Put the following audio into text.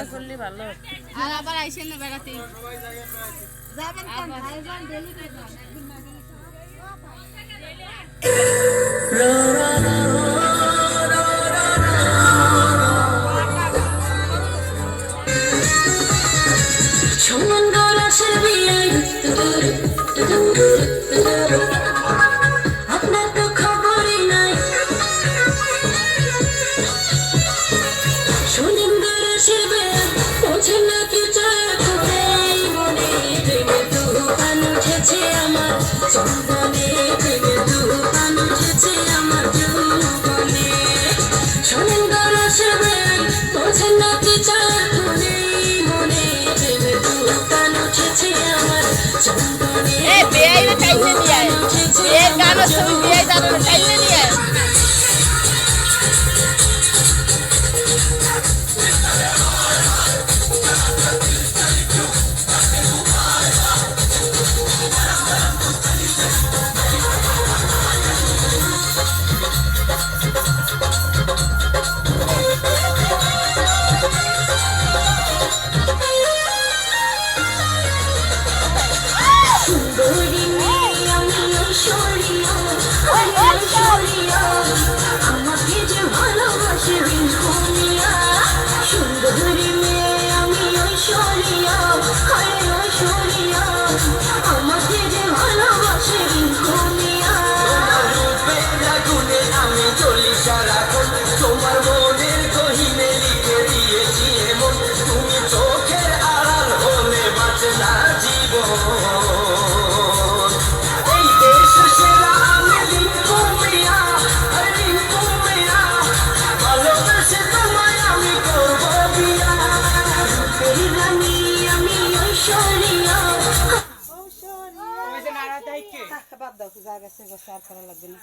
করলে ভালো। আর আবার আইসেন না বেড়াতে যাবেন কোন ভাইজান ডেলি সুন্দর আছে বিয়ে আপনার তো খবরই নাই সুন্দর আছে বিয়ে পৌঁছে নাকি চায় করে মনে প্রেমে তুফান উঠেছে আমার চন্দনে প্রেমে তুফান উঠেছে আমার যৌবনে সুন্দর আছে বিয়ে পৌঁছে নাকি চায় করে মনে প্রেমে তুফান উঠেছে আমার চন্দনে এ বেয়াই না চাইলে নিয়ে আয় এর গান সব বেয়াই জানো না চাইলে নিয়ে আয় সুন্দরী মেয়ে আমি ঐশ্বরিয়া ঐশ্বরিয়া আমাকে যে ভালোবাসে রিঙ্কুনিয়া সুন্দরী মেয়ে আমি ঐশ্বরিয়া ঐশ্বরিয়া আমাকে যে ভালোবাসে রিঙ্কুনিয়া গুণে আমি চলি সারাক্ষণ তোমার মনের গহিনে লিখে দিয়েছি এমন তুমি চোখের আড়াল হলে বাঁচে না জীবন এই দেশ সেরা আমি রিঙ্কুমিয়া রিঙ্কুমিয়া ভালোবেসে তোমায় আমি করবো বিয়া রূপের রানী আমি ঐশ্বরিয়া বাদ দাও জায়গা সে আর করা লাগবে না